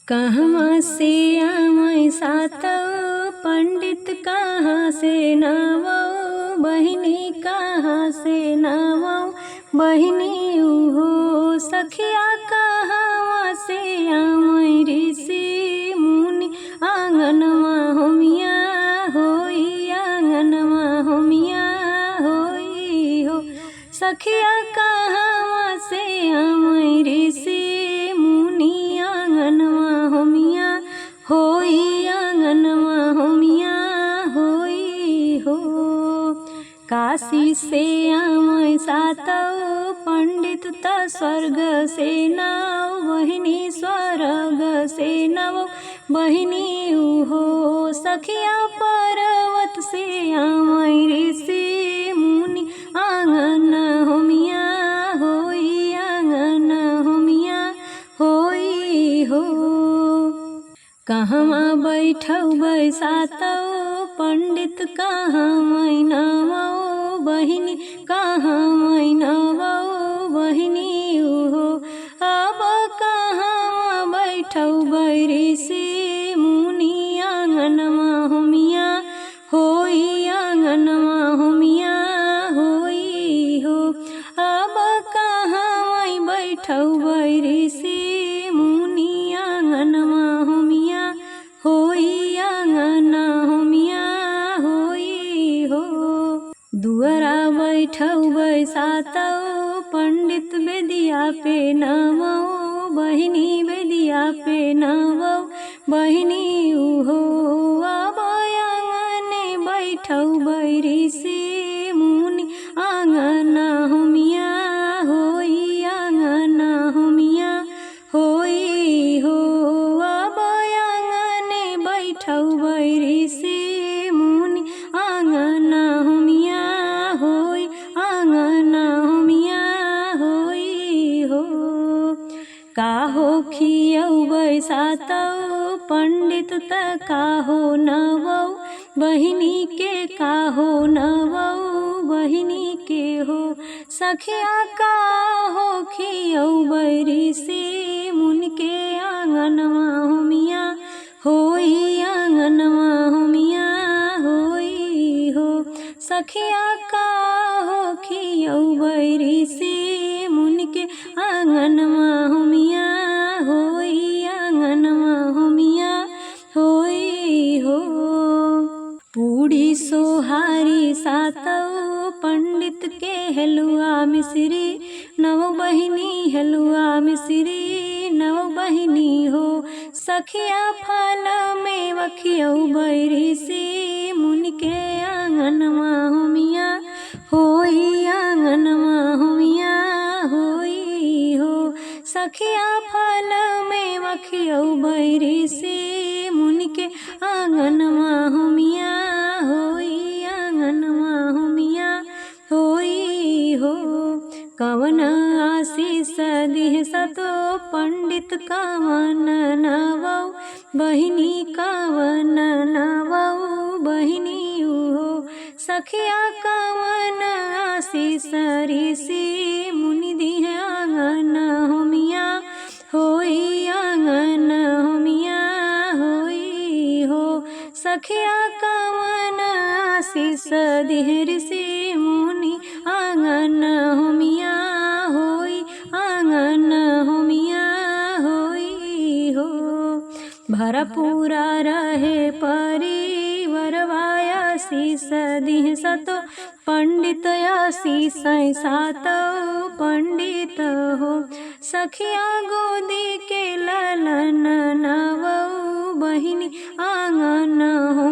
कहवा से आमै सातौ पंडित कहाँ से नवौ बहिनी कहाँ से नवौ बहिनी उहो सखिया कहवा से आमै ऋषि मुनि आंगनमा होमिया होई आंगनमा होमिया होई हो सखिया कहवा से आमै ऋषि मुनि आंगनमा होमिया होई आंगनमा होमिया होई हो। काशी से आमै सातौ पंडित त स्वर्ग से नौ बहिनी स्वर्ग से नवौ बहिनी उहो सखिया पर्वत से आमै ऋषि मुनि आंगन होमिया होई आंगन होमिया होई हो। कहवा बैठौ बैसातौ पंडित कहाँ मैनवौ बहिनी कहाँ मैनवौ बहिनी उहो अब कहाँ बैठौ ऋषि मुनि आंगनमा होमिया होई आंगनमा होमिया होई हो। अब कहाँ बैठौ ऋषि मुनि आंगनमा होमिया होई आंगना होमिया होई हो। दुअरा बैठौ बैसातौ पंडित बेदिया पे नवौ बहिनी बेदिया पे नवौ बहिनी उहो अब आंगने बैठौ ऋषि मुनि आंगना होमिया होई आंगना होमिया होई हो। अब आंगने बैठौ ऋषि मुनि आंगना होमिया होई आंगना होमिया होई हो। काहो खियौ बैसातौ पंडित त काहो नवौ बहिनी के काहो नवौ बहिनी के हो सखिया काहो खियौ ऋषि मुनि के आंगनमा होमिया होई आंगनमा होमिया होई हो। सखिया काहो खियौ ऋषि मुनि के आंगनमा होमिया होई आंगनमा होमिया होई हो। पूड़ी सोहारी सातौ पंडित के हलुआ मिश्री नवौ बहिनी हलुआ मिश्री नवौ बहिनी हो सखिया फल में वखियौ ऋषि मुनि के आंगनमा होमिया होई आंगनमा होमिया होई हो। सखिया फल में वखियौ ऋषि मुनि के आंगनमा होमिया होई आंगनमा होमिया होई हो। कवन आशीष दिह सतो पंडित कवन नवौ बहिनी कवन नवौ बहिनी उहो सखिया कवन आशीष ऋषि मुनि दिह आंगन होमिया होई आंगन होमिया होई हो। सखिया कवन आशीष दिह ऋषि मुनि आंगन होमिया होई आंगन होमिया होई हो। भरपूरा रहे परिवरवा आशीष दिह सतो पंडित आशीष सातौ पंडित हो सखिया गोदी के ललन नवौ बहिनी आंगन हो